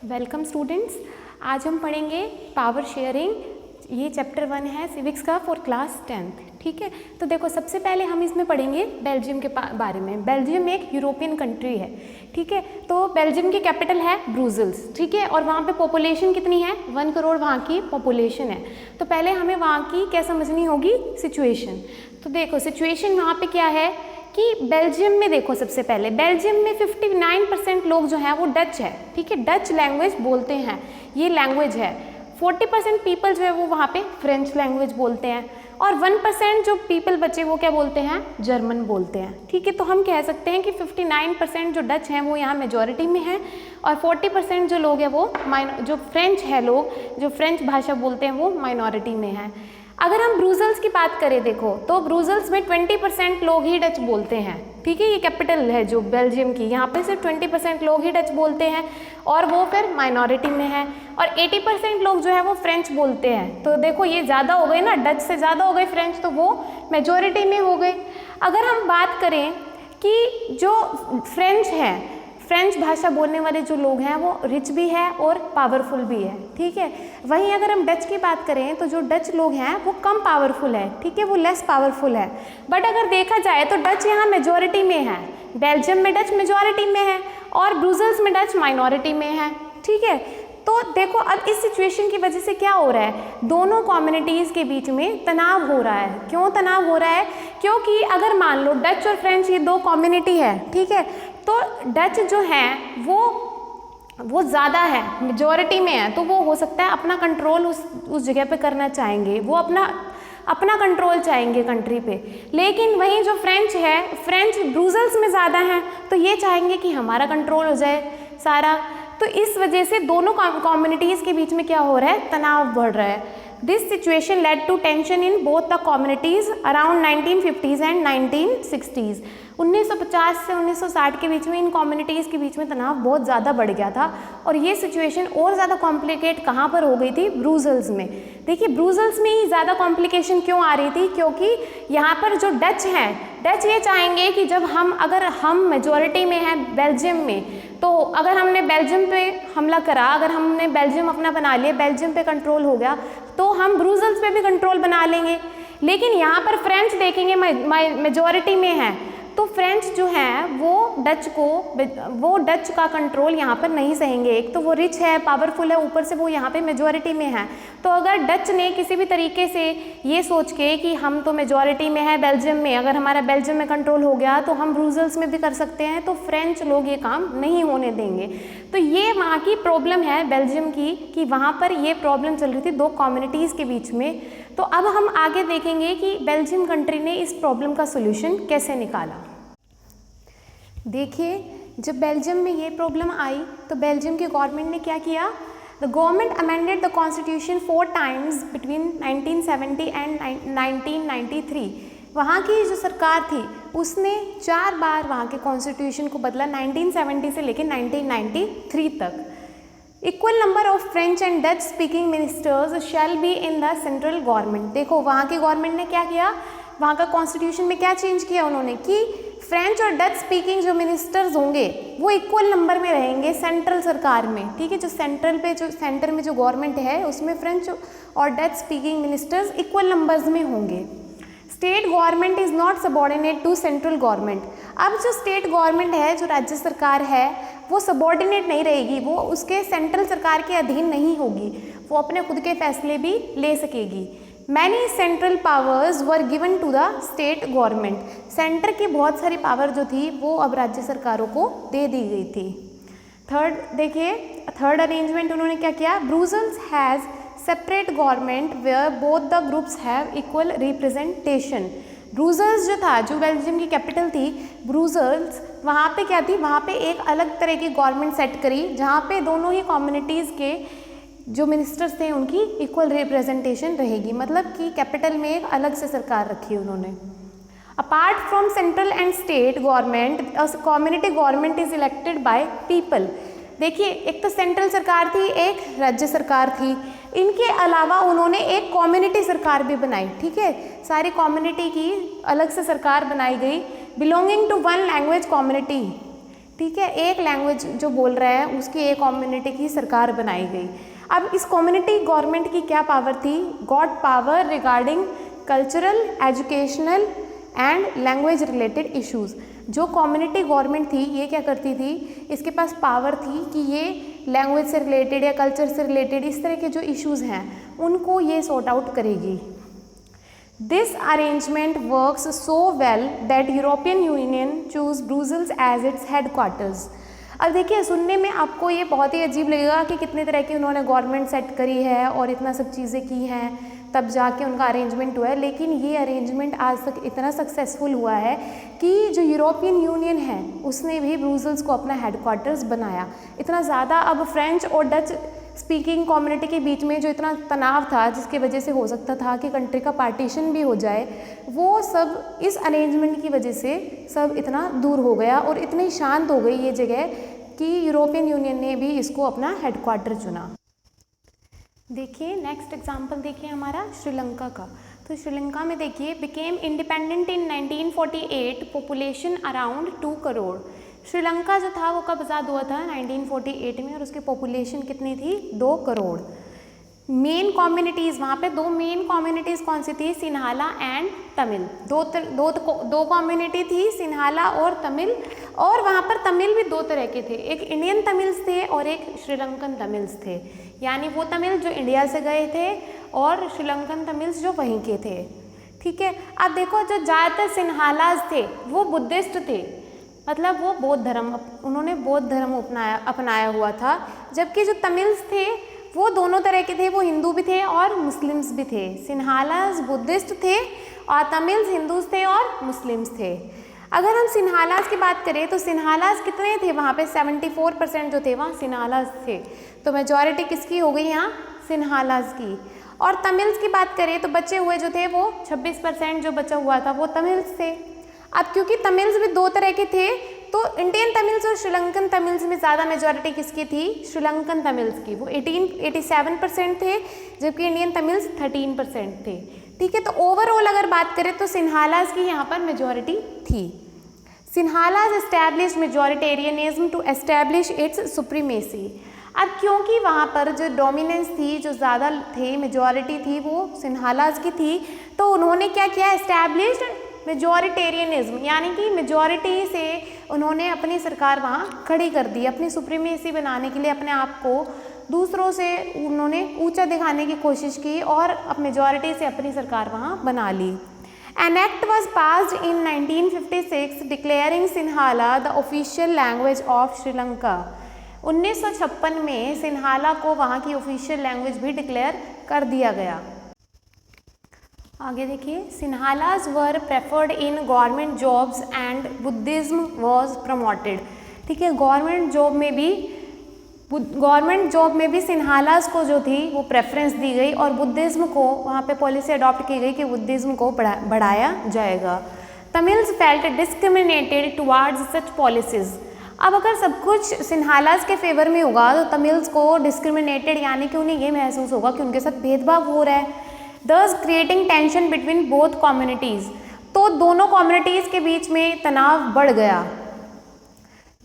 Welcome students, आज हम पढ़ेंगे पावर शेयरिंग। ये चैप्टर 1 है सिविक्स का फॉर क्लास 10th। ठीक है, तो देखो सबसे पहले हम इसमें पढ़ेंगे बेल्जियम के बारे में। बेल्जियम एक यूरोपियन कंट्री है। ठीक है, तो बेल्जियम की कैपिटल है ब्रुसेल्स। ठीक है, और वहाँ पे पॉपुलेशन कितनी है? 1 करोड़ वहाँ की पॉपुलेशन है। तो पहले हमें वहाँ की क्या समझनी होगी? सिचुएशन। तो देखो सिचुएशन वहाँ पे क्या है कि बेल्जियम में देखो, सबसे पहले बेल्जियम में 59% लोग जो हैं वो डच है। ठीक है, डच लैंग्वेज बोलते हैं, ये लैंग्वेज है। 40% पीपल जो है वो वहाँ पे फ्रेंच लैंग्वेज बोलते हैं, और 1% जो पीपल बचे वो क्या बोलते हैं? जर्मन बोलते हैं। ठीक है, तो हम कह सकते हैं कि 59% जो डच हैं वो यहाँ मेजॉरिटी में है, और 40% जो लोग हैं वो जो फ्रेंच है, लोग जो फ्रेंच भाषा बोलते हैं वो माइनॉरिटी में है। अगर हम ब्रुसेल्स की बात करें देखो, तो ब्रुसेल्स में 20% लोग ही डच बोलते हैं। ठीक है, ये कैपिटल है जो बेल्जियम की, यहाँ पे सिर्फ 20% लोग ही डच बोलते हैं, और वो फिर माइनॉरिटी में है। और 80% लोग जो है वो फ्रेंच बोलते हैं। तो देखो ये ज़्यादा हो गए ना, डच से ज़्यादा हो गए फ्रेंच, तो वो मेजॉरिटी में हो गए। अगर हम बात करें कि जो फ्रेंच है, फ्रेंच भाषा बोलने वाले जो लोग हैं वो रिच भी है और पावरफुल भी है। ठीक है, वहीं अगर हम डच की बात करें तो जो डच लोग हैं वो कम पावरफुल है। ठीक है, वो लेस पावरफुल है। बट अगर देखा जाए तो डच यहाँ मेजॉरिटी में है। बेल्जियम में डच मेजॉरिटी में है और ब्रुसेल्स में डच माइनॉरिटी में है। ठीक है, तो देखो अब इस सिचुएशन की वजह से क्या हो रहा है, दोनों कम्युनिटीज़ के बीच में तनाव हो रहा है। क्यों तनाव हो रहा है? क्योंकि अगर मान लो डच और फ्रेंच ये दो कम्युनिटी है, ठीक है, तो डच जो है वो ज़्यादा है, मेजॉरिटी में है, तो वो हो सकता है अपना कंट्रोल उस जगह पे करना चाहेंगे, वो अपना कंट्रोल चाहेंगे कंट्री पे। लेकिन वहीं जो फ्रेंच है, फ्रेंच ब्रुसेल्स में ज़्यादा हैं, तो ये चाहेंगे कि हमारा कंट्रोल हो जाए सारा। तो इस वजह से दोनों कम्युनिटीज़ के बीच में क्या हो रहा है? तनाव बढ़ रहा है। This situation led to tension in both the communities around 1950s and 1960s। 1950 से 1960 के बीच में इन कम्युनिटीज़ के बीच में तनाव बहुत ज़्यादा बढ़ गया था, और ये सिचुएशन और ज़्यादा कॉम्प्लिकेट कहाँ पर हो गई थी? ब्रुसेल्स में। देखिए ब्रुसेल्स में ही ज़्यादा कॉम्प्लिकेशन क्यों आ रही थी? क्योंकि यहाँ पर जो डच हैं, डच ये चाहेंगे कि जब अगर हम मेजॉरिटी में हैं बेल्जियम में, तो अगर हमने बेल्जियम पे हमला करा, अगर हमने बेल्जियम अपना बना लिया, बेल्जियम पे कंट्रोल हो गया, तो हम ब्रुसेल्स पे भी कंट्रोल बना लेंगे। लेकिन यहाँ पर फ्रेंच देखेंगे मेजॉरिटी में है, तो फ्रेंच जो है वो डच का कंट्रोल यहाँ पर नहीं सहेंगे। एक तो वो रिच है, पावरफुल है, ऊपर से वो यहाँ पे मेजॉरिटी में है। तो अगर डच ने किसी भी तरीके से ये सोच के कि हम तो मेजॉरिटी में है बेल्जियम में, अगर हमारा बेल्जियम में कंट्रोल हो गया तो हम ब्रुसेल्स में भी कर सकते हैं, तो फ्रेंच लोग ये काम नहीं होने देंगे। तो ये वहाँ की प्रॉब्लम है बेल्जियम की, कि वहाँ पर ये प्रॉब्लम चल रही थी दो कम्युनिटीज़ के बीच में। तो अब हम आगे देखेंगे कि बेल्जियम कंट्री ने इस प्रॉब्लम का सोल्यूशन कैसे निकाला। देखिए जब बेल्जियम में ये प्रॉब्लम आई तो बेल्जियम की गवर्नमेंट ने क्या किया? The government amended the constitution 4 times between 1970 and 1993। वहाँ की जो सरकार थी उसने 4 बार वहाँ के कॉन्स्टिट्यूशन को बदला, 1970 से लेकर 1993 तक। Equal number of French and Dutch speaking ministers shall be in the central government. देखो वहाँ की गवर्नमेंट ने क्या किया, वहाँ का कॉन्स्टिट्यूशन में क्या चेंज किया उन्होंने, कि फ्रेंच और डच स्पीकिंग जो मिनिस्टर्स होंगे वो इक्वल नंबर में रहेंगे सेंट्रल सरकार में। ठीक है, जो सेंटर में जो गवर्नमेंट है उसमें फ्रेंच और Dutch speaking ministers equal numbers में होंगे। State government is not subordinate to central government. अब जो स्टेट गवर्नमेंट है, जो राज्य सरकार है, वो सबॉर्डिनेट नहीं रहेगी, वो उसके सेंट्रल सरकार के अधीन नहीं होगी, वो अपने खुद के फैसले भी ले सकेगी। Many central powers were given to the state government. Centre की बहुत सारी पावर जो थी वो अब राज्य सरकारों को दे दी गई थी। थर्ड अरेंजमेंट उन्होंने क्या किया? Brussels has separate government where both the groups have equal representation. Brussels जो था, जो बेल्जियम की कैपिटल थी ब्रुसेल्स, वहाँ पे क्या थी? वहाँ पे एक अलग तरह की गवर्नमेंट सेट करी, जहाँ पे दोनों ही कम्युनिटीज़ के जो मिनिस्टर्स थे उनकी इक्वल रिप्रेजेंटेशन रहेगी। मतलब कि कैपिटल में एक अलग से सरकार रखी उन्होंने। Apart from central and state government, community government is elected by people. देखिए एक तो सेंट्रल सरकार थी, एक राज्य सरकार थी, इनके अलावा उन्होंने एक कम्युनिटी सरकार भी बनाई। ठीक है, सारी कम्युनिटी की अलग से सरकार बनाई गई, belonging to one language community. ठीक है, एक लैंग्वेज जो बोल रहा है उसकी एक कम्युनिटी की सरकार बनाई गई। अब इस कम्युनिटी गवर्नमेंट की क्या पावर थी? Got power regarding cultural, educational and language related issues. जो कम्युनिटी गवर्नमेंट थी ये क्या करती थी? इसके पास पावर थी कि ये लैंग्वेज से रिलेटेड या कल्चर से रिलेटेड इस तरह के जो इश्यूज़ हैं उनको ये सॉर्ट आउट करेगी। This arrangement works so well that European Union choose Brussels as its headquarters. अब देखिए, सुनने में आपको ये बहुत ही अजीब लगेगा कि कितने तरह की उन्होंने गवर्नमेंट सेट करी है और इतना सब चीज़ें की हैं तब जाके उनका अरेंजमेंट हुआ है, लेकिन ये अरेंजमेंट आज तक इतना सक्सेसफुल हुआ है कि जो यूरोपियन यूनियन है उसने भी ब्रुसेल्स को अपना हेडक्वार्टर्स बनाया। इतना ज़्यादा अब फ्रेंच और डच स्पीकिंग कम्युनिटी के बीच में जो इतना तनाव था जिसकी वजह से हो सकता था कि कंट्री का पार्टीशन भी हो जाए, वो सब इस अरेंजमेंट की वजह से सब इतना दूर हो गया और इतनी शांत हो गई ये जगह कि यूरोपियन यूनियन ने भी इसको अपना हेडक्वार्टर चुना। देखिए नेक्स्ट एग्जाम्पल देखिए हमारा श्रीलंका का। तो श्रीलंका में देखिए became independent in 1948, population around 2 crore. Sri Lanka जो था वो कब आज़ाद हुआ था? 1948 में, और उसकी पॉपुलेशन कितनी थी? 2 करोड़। मेन कम्युनिटीज़ वहाँ पे 2 मेन कम्युनिटीज़ कौन सी थी? सिन्हाला एंड तमिल। दो कम्युनिटी थी, सिन्हाला और तमिल। और वहाँ पर तमिल भी 2 तरह के थे, एक इंडियन तमिल्स थे और एक श्रीलंकन तमिल्स थे। यानी वो तमिल जो इंडिया से गए थे और श्रीलंकन तमिल्स जो वहीं के थे। ठीक है, अब देखो जो ज़्यादातर सिन्हालाज थे वो बुद्धिस्ट थे, मतलब वो बौद्ध धर्म, उन्होंने बौद्ध धर्म अपनाया हुआ था। जबकि जो तमिल्स थे वो दोनों तरह के थे, वो हिंदू भी थे और मुस्लिम्स भी थे। सिन्हालाज बुद्धिस्ट थे और तमिल्स हिंदूज थे और मुस्लिम्स थे। अगर हम सिन्हालाज की बात करें तो सिन्हालाज कितने थे वहाँ पे? 74% जो थे वहाँ सिन्हालाज थे। तो मेजॉरिटी किसकी हो गई यहाँ? सिन्हालाज की। और तमिल्स की बात करें तो बचे हुए जो थे वो 26% जो बचा हुआ था वो तमिल्स थे। अब क्योंकि तमिल्स भी 2 तरह के थे तो इंडियन तमिल्स और श्रीलंकन तमिल्स में ज़्यादा मेजॉरिटी किसकी थी? श्रीलंकन तमिल्स की। वो 87% थे, जबकि इंडियन तमिल्स 13% थे। ठीक है, तो ओवरऑल अगर बात करें तो सिन्हालाज की यहाँ पर मेजॉरिटी थी। Sinhalas establish majoritarianism to establish its supremacy. अब क्योंकि वहाँ पर जो डोमिनेंस थी, जो ज़्यादा थे, मेजॉरिटी थी वो सिन्हालाज की थी, तो उन्होंने क्या किया? एस्टैब्लिश्ड मेजॉरिटेरियनिज्म, यानी कि मेजॉरिटी से उन्होंने अपनी सरकार वहाँ खड़ी कर दी। अपनी सुप्रीमेसी बनाने के लिए अपने आप को दूसरों से उन्होंने ऊंचा दिखाने की कोशिश की और अब मेजॉरिटी से अपनी सरकार वहाँ बना ली। An act was passed in 1956 declaring Sinhala the official language of Sri Lanka. 1956 में सिन्हाला को वहाँ की ऑफिशियल लैंग्वेज भी डिक्लेयर कर दिया गया। आगे देखिए, Sinhalese were preferred in government jobs and Buddhism was promoted. ठीक है, गवर्नमेंट जॉब में भी सिन्हालाज को जो थी वो प्रेफरेंस दी गई और बुद्धिज्म को वहाँ पे पॉलिसी अडॉप्ट की गई कि बुद्धिज्म को बढ़ाया जाएगा। तमिल्स फेल्ट डिस्क्रिमिनेटेड टुवार्ड्स सच पॉलिसीज। अब अगर सब कुछ सिन्हालाज के फेवर में होगा तो तमिल्स को डिस्क्रिमिनेटेड, यानी कि उन्हें ये महसूस होगा कि उनके साथ भेदभाव हो रहा है, thus creating tension between both communities। तो दोनों कम्युनिटीज़ के बीच में तनाव बढ़ गया।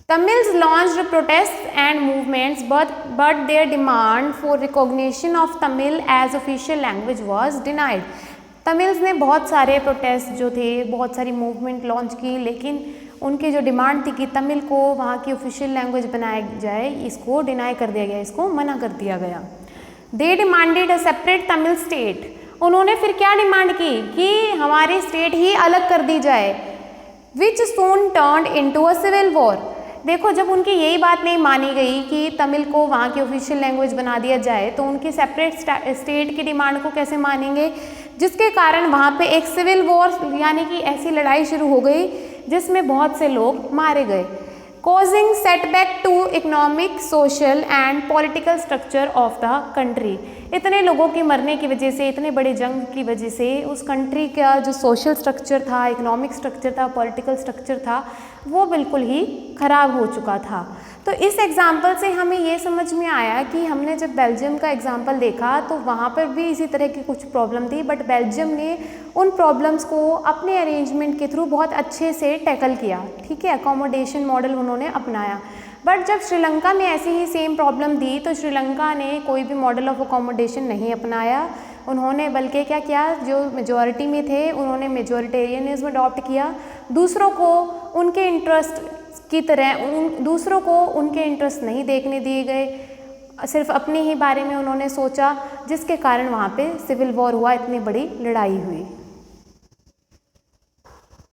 Tamils launched protests and movements, but their demand for recognition of Tamil as official language was denied। Tamils ने बहुत सारे प्रोटेस्ट जो थे, बहुत सारी मूवमेंट लॉन्च की, लेकिन उनकी जो डिमांड थी कि तमिल को वहाँ की ऑफिशियल लैंग्वेज बनाया जाए, इसको डिनाई कर दिया गया, इसको मना कर दिया गया। They demanded a separate Tamil state. उन्होंने फिर क्या डिमांड की कि हमारी स्टेट ही अलग कर दी जाए, which soon turned into a civil war. देखो, जब उनकी यही बात नहीं मानी गई कि तमिल को वहाँ की ऑफिशियल लैंग्वेज बना दिया जाए तो उनकी सेपरेट स्टेट की डिमांड को कैसे मानेंगे, जिसके कारण वहाँ पे एक सिविल वॉर यानी कि ऐसी लड़ाई शुरू हो गई जिसमें बहुत से लोग मारे गए। causing setback to economic, social and political structure of the country। इतने लोगों के मरने की वजह से, इतने बड़े जंग की वजह से उस कंट्री का जो सोशल स्ट्रक्चर था, इकोनॉमिक स्ट्रक्चर था, पॉलिटिकल स्ट्रक्चर था, वो बिल्कुल ही ख़राब हो चुका था। तो इस एग्जाम्पल से हमें ये समझ में आया है कि हमने जब बेल्जियम का एग्जाम्पल देखा तो वहाँ पर भी इसी तरह की कुछ प्रॉब्लम थी, बट बेल्जियम ने उन प्रॉब्लम्स को अपने अरेंजमेंट के थ्रू बहुत अच्छे से टैकल किया, ठीक है, अकोमोडेशन मॉडल उन्होंने अपनाया। बट जब श्रीलंका में ऐसी ही सेम प्रॉब्लम थी तो श्रीलंका ने कोई भी मॉडल ऑफ अकोमोडेशन नहीं अपनाया, उन्होंने बल्कि क्या किया, जो मेजॉरिटी में थे उन्होंने मेजॉरिटेरियनिज्म अडॉप्ट किया, दूसरों को उनके इंटरेस्ट की तरह दूसरों को उनके इंटरेस्ट नहीं देखने दिए गए, सिर्फ अपने ही बारे में उन्होंने सोचा, जिसके कारण वहाँ पे सिविल वॉर हुआ, इतनी बड़ी लड़ाई हुई।